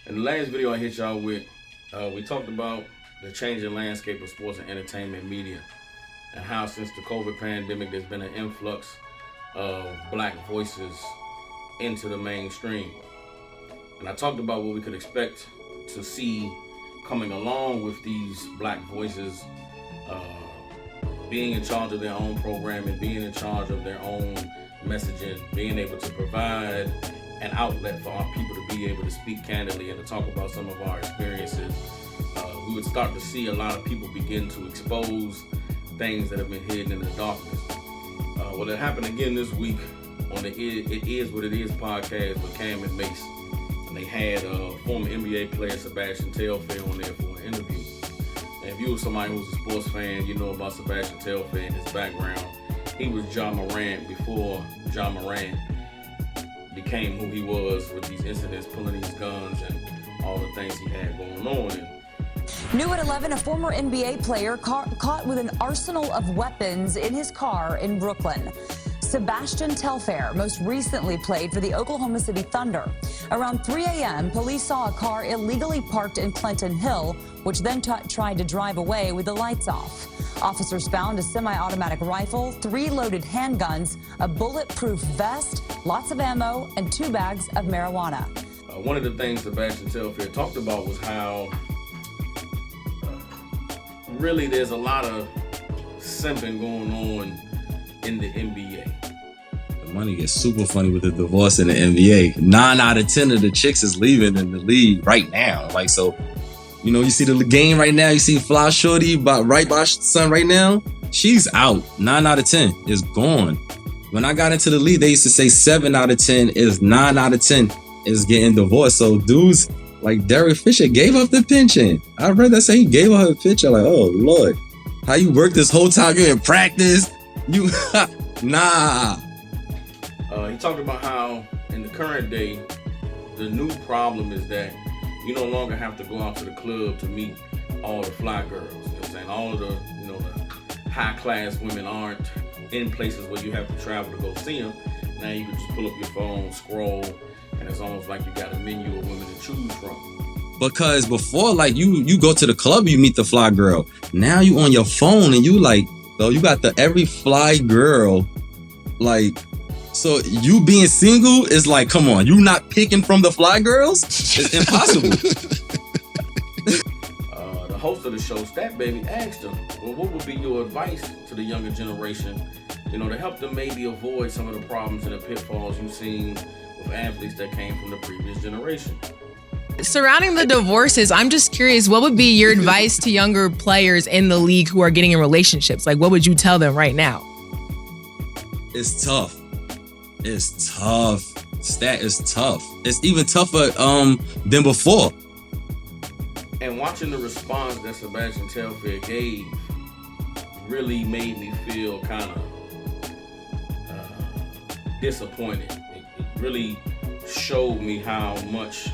In the last video I hit y'all with, we talked about the changing landscape of sports and entertainment media and how since the COVID pandemic there's been an influx of black voices into the mainstream. And I talked about what we could expect to see coming along with these black voices being in charge of their own programming, being in charge of their own messaging, being able to provide an outlet for our people to be able to speak candidly and to talk about some of our experiences. We would start to see a lot of people begin to expose things that have been hidden in the darkness. Well, it happened again this week on the It Is What It Is podcast with Cam and Mace. And they had former NBA player Sebastian Telfair on there for an interview. And if you were somebody who's a sports fan, you know about Sebastian Telfair and his background. He was Ja Morant before Ja Morant became who he was with these incidents, pulling these guns and all the things he had going on. New at 11, a former NBA player caught with an arsenal of weapons in his car in Brooklyn. Sebastian Telfair most recently played for the Oklahoma City Thunder. Around 3 a.m., police saw a car illegally parked in Clinton Hill, which then tried to drive away with the lights off. Officers found a semi-automatic rifle, 3 loaded handguns, a bulletproof vest, lots of ammo, and 2 bags of marijuana. One of the things Sebastian Telfair talked about was how really there's a lot of simping going on in the NBA. The money gets super funny with the divorce in the NBA. 9 out of 10 of the chicks is leaving in the league right now. Like, so, you know, you see the game right now, you see Fly Shorty right by son right now, she's out. 9 out of 10 is gone. When I got into the league, they used to say 7 out of 10 is 9 out of 10 is getting divorced. So dudes like Derek Fisher gave up the pension. I read that say he gave up her pension. Like, oh Lord, how you work this whole time? You're in practice. You nah. He talked about how in the current day, the new problem is that you no longer have to go out to the club to meet all the fly girls. You know what I'm saying? All of the, the high class women aren't in places where you have to travel to go see them. Now you can just pull up your phone, scroll, and it's almost like you got a menu of women to choose from. Because before, like, you go to the club, you meet the fly girl. Now you on your phone and you like, though, you got the every fly girl, like, so you being single is like, come on, you not picking from the fly girls? It's impossible. The host of the show, Stat Baby, asked him, well, what would be your advice to the younger generation, to help them maybe avoid some of the problems and the pitfalls you've seen with athletes that came from the previous generation? Surrounding the divorces, I'm just curious, what would be your advice to younger players in the league who are getting in relationships? Like, what would you tell them right now? It's tough. It's tough. Stat is tough. It's even tougher than before. And watching the response that Sebastian Telfair gave really made me feel kind of disappointed. It really showed me how much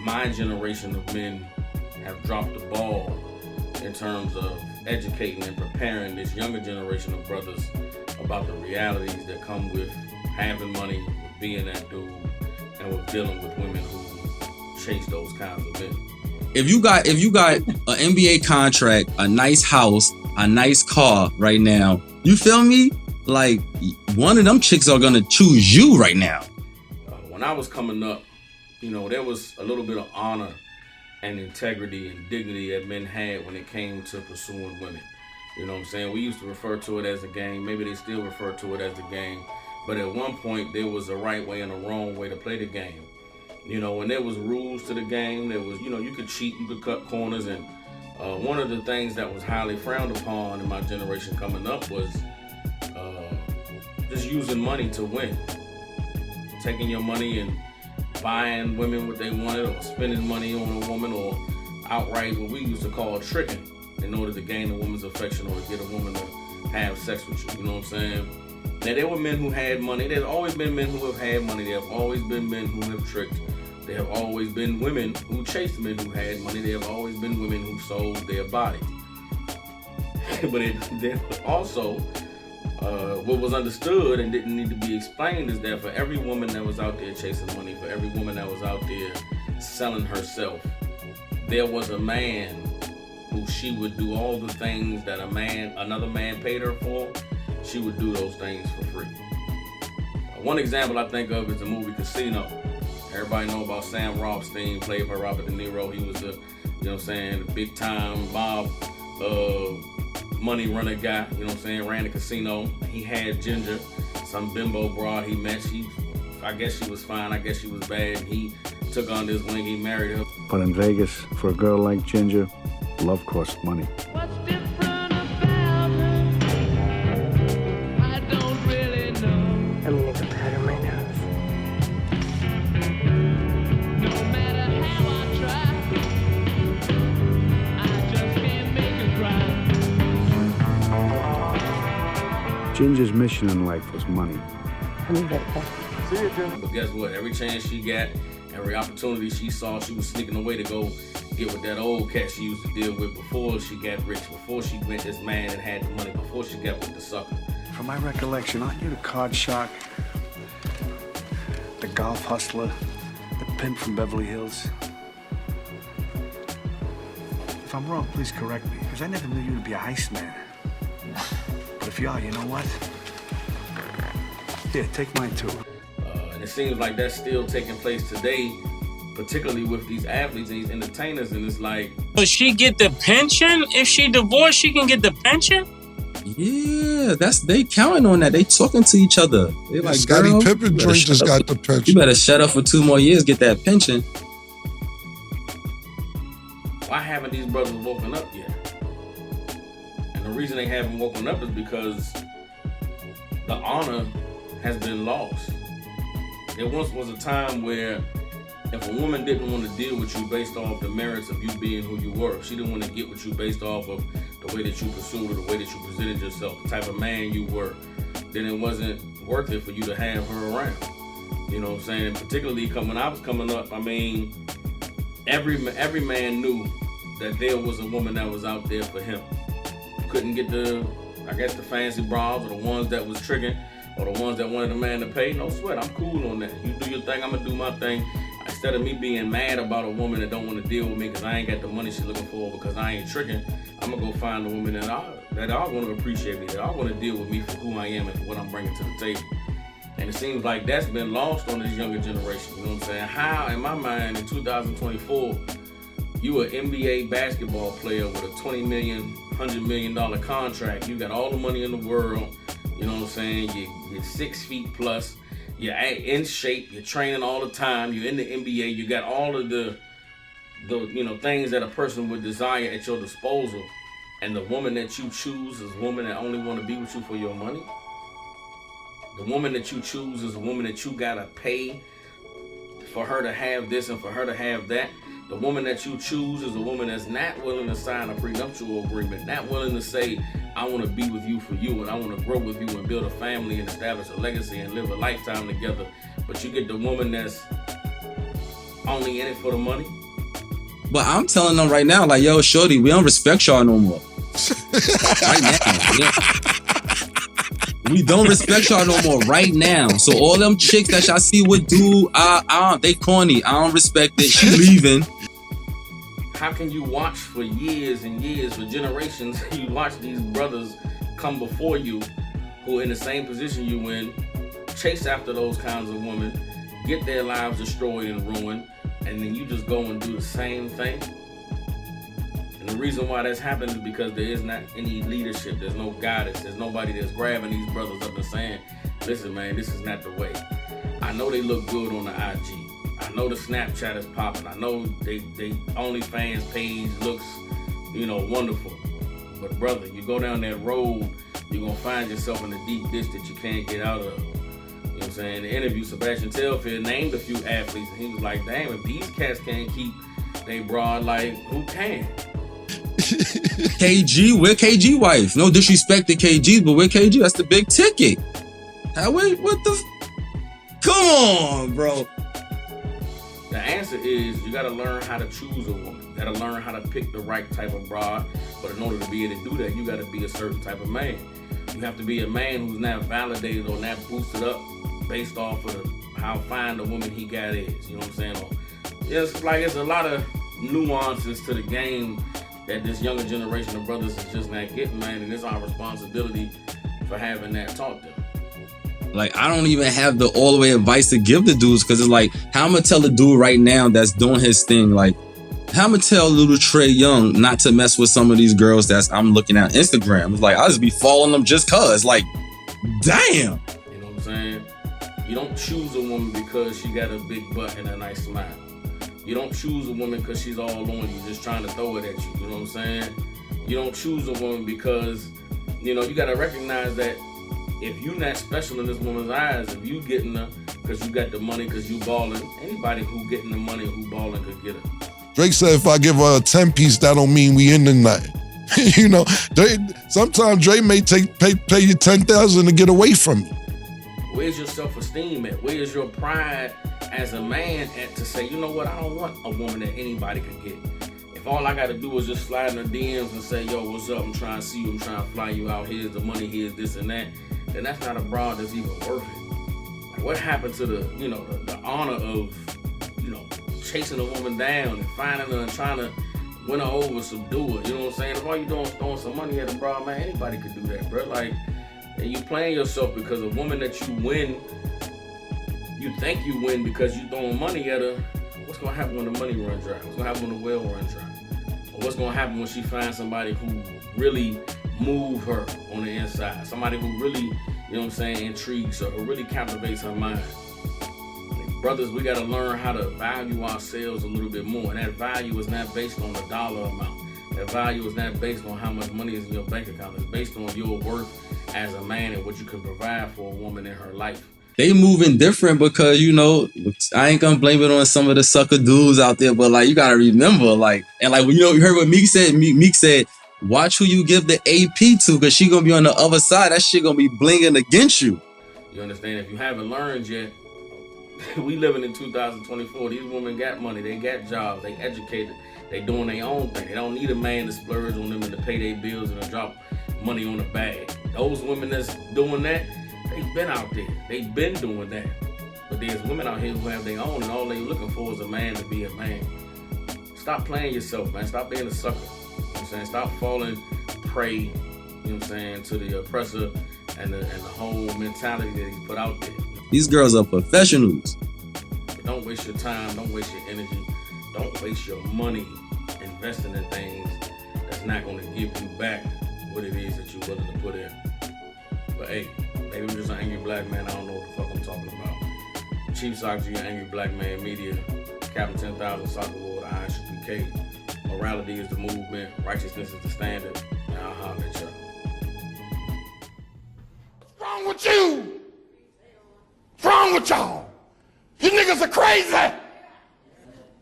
my generation of men have dropped the ball in terms of educating and preparing this younger generation of brothers about the realities that come with having money, with being that dude, and with dealing with women who chase those kinds of men. If you got an NBA contract, a nice house, a nice car right now, you feel me? Like, one of them chicks are gonna choose you right now. When I was coming up, there was a little bit of honor and integrity and dignity that men had when it came to pursuing women. You know what I'm saying? We used to refer to it as a game. Maybe they still refer to it as a game. But at one point, there was a right way and a wrong way to play the game. When there was rules to the game, there was, you could cheat, you could cut corners. And one of the things that was highly frowned upon in my generation coming up was just using money to win. Taking your money and buying women what they wanted, or spending money on a woman, or outright what we used to call tricking in order to gain a woman's affection or to get a woman to have sex with you. You know what I'm saying? Now, there were men who had money. There's always been men who have had money. There have always been men who have tricked. There have always been women who chased men who had money. There have always been women who sold their body. But there also, what was understood and didn't need to be explained is that for every woman that was out there chasing money, for every woman that was out there selling herself. There was a man who she would do all the things that another man paid her for. She would do those things for free. One example I think of is the movie Casino. Everybody know about Sam Rothstein, played by Robert De Niro. He was the, the big time mob money runner guy, ran the casino. He had Ginger, some bimbo broad he met. I guess she was fine, I guess she was bad. He took on this wing, he married her. But in Vegas, for a girl like Ginger, love costs money. What's different about her? I don't really know. I'm gonna go powder my nose. No matter how I try, I just can't make her cry. Ginger's mission in life was money. I'll be right back. But guess what? Every chance she got, every opportunity she saw, she was sneaking away to go get with that old cat she used to deal with before she got rich, before she met this man and had the money, before she got with the sucker. From my recollection, aren't you the card shark, the golf hustler, the pimp from Beverly Hills? If I'm wrong, please correct me, because I never knew you to be a heist man. But if you are, you know what? Here, take mine too. And it seems like that's still taking place today, particularly with these athletes and these entertainers, and it's like... Does she get the pension? If she divorced, she can get the pension? Yeah, they counting on that. They talking to each other. They like, Scottie girl, Pippen you better joint just shut up. got the pension. You better shut up for 2 more years, get that pension. Why haven't these brothers woken up yet? And the reason they haven't woken up is because the honor has been lost. There once was a time where if a woman didn't want to deal with you based off the merits of you being who you were, if she didn't want to get with you based off of the way that you pursued or the way that you presented yourself, the type of man you were, then it wasn't worth it for you to have her around. You know what I'm saying? And particularly when I was coming up, I mean, every man knew that there was a woman that was out there for him. Couldn't get the fancy bras or the ones that was triggering or the ones that wanted the man to pay. No sweat, I'm cool on that. You do your thing, I'm gonna do my thing. Instead of me being mad about a woman that don't want to deal with me because I ain't got the money she's looking for because I ain't tricking, I'm gonna go find a woman that are gonna appreciate me, that are gonna deal with me for who I am and for what I'm bringing to the table. And it seems like that's been lost on this younger generation. You know what I'm saying? How, in my mind, in 2024, you an NBA basketball player with a $20 million, $100 million contract. You got all the money in the world. You know what I'm saying? You're 6 feet plus. You're in shape. You're training all the time. You're in the NBA. You got all of the things that a person would desire at your disposal. And the woman that you choose is a woman that only want to be with you for your money. The woman that you choose is a woman that you gotta pay for her to have this and for her to have that. The woman that you choose is a woman that's not willing to sign a prenuptial agreement, not willing to say, I want to be with you for you and I want to grow with you and build a family and establish a legacy and live a lifetime together. But you get the woman that's only in it for the money. But I'm telling them right now, like, yo, shorty, we don't respect y'all no more. Right now. Yeah. We don't respect y'all no more right now. So all them chicks that y'all see with dude, they corny. I don't respect it. She leaving. How can you watch for years and years, for generations, you watch these brothers come before you who are in the same position you in, chase after those kinds of women, get their lives destroyed and ruined, and then you just go and do the same thing? And the reason why that's happened is because there is not any leadership, there's no guidance, there's nobody that's grabbing these brothers up and saying, listen man, this is not the way. I know they look good on the IG. I know the Snapchat is popping. I know they OnlyFans page looks, wonderful. But brother, you go down that road, you're gonna find yourself in a deep ditch that you can't get out of. You know what I'm saying? In the interview, Sebastian Telfair named a few athletes, and he was like, damn, if these cats can't keep they broad, like, who can? KG, we're KG wife. No disrespect to KG, but we're KG. That's the big ticket. Come on, bro. The answer is you gotta learn how to choose a woman. You gotta learn how to pick the right type of broad. But in order to be able to do that, you gotta be a certain type of man. You have to be a man who's not validated or not boosted up based off of how fine the woman he got is. You know what I'm saying? Or it's like it's a lot of nuances to the game that this younger generation of brothers is just not getting, man, and it's our responsibility for having that taught them. Like, I don't even have the all the way advice to give the dudes, because it's like, how I'm gonna tell a dude right now that's doing his thing, like, how I'm gonna tell little Trey Young not to mess with some of these girls I'm looking at Instagram. It's like, I'll just be following them just cause, like, damn. You know what I'm saying? You don't choose a woman because she got a big butt and a nice smile. You don't choose a woman because she's all on you, just trying to throw it at you. You know what I'm saying? You don't choose a woman because, you know, you gotta recognize that if you not special in this woman's eyes, if you getting her because you got the money, because you balling, anybody who getting the money, who balling, could get her. Drake said if I give her a 10-piece, that don't mean we in the night. You know, sometimes Drake may pay you $10,000 to get away from you. Where's your self-esteem at? Where is your pride as a man at to say, you know what, I don't want a woman that anybody could get. If all I gotta do is just slide in her DMs and say, yo, what's up? I'm trying to see you, I'm trying to fly you out, here's the money, here's this and that, then that's not a broad that's even worth it. Like, what happened to the, you know, the honor of, you know, chasing a woman down and finding her and trying to win her over, subdue her, you know what I'm saying? If all you doing is throwing some money at a broad, man, anybody could do that, bro. Like, and you playing yourself because a woman that you win, you think you win because you throwing money at her. What's gonna happen when the money runs dry? What's gonna happen when the well runs dry? Or what's gonna happen when she finds somebody who really move her on the inside? Somebody who really, you know what I'm saying, intrigues her, who really captivates her mind. Like, brothers, we gotta learn how to value ourselves a little bit more. And that value is not based on the dollar amount. That value is not based on how much money is in your bank account. It's based on your worth as a man and what you can provide for a woman in her life. They moving different because, you know, I ain't gonna blame it on some of the sucker dudes out there, but like, you gotta remember, like, and like, you know, you heard what Meek said. Meek said, watch who you give the AP to, because she gonna be on the other side. That shit gonna be blinging against you. You understand? If you haven't learned yet, we living in 2024. These women got money, they got jobs, they educated, they doing their own thing. They don't need a man to splurge on them and to pay their bills and to drop money on the bag. Those women that's doing that, they've been out there. They've been doing that. But there's women out here who have their own, and all they looking for is a man to be a man. Stop playing yourself, man. Stop being a sucker. You know what I'm saying? Stop falling prey, you know what I'm saying, to the oppressor and the whole mentality that he's put out there. These girls are professionals. But don't waste your time. Don't waste your energy. Don't waste your money investing in things that's not going to give you back what it is that you're willing to put in. But hey, maybe I'm just an angry black man. I don't know what the fuck I'm talking about. Chief Soccer, your angry black man media. Captain 10,000 Soccer World, I should be Morality is the movement. Righteousness is the standard. And I'll holler at y'all. What's wrong with you? What's wrong with y'all? You niggas are crazy.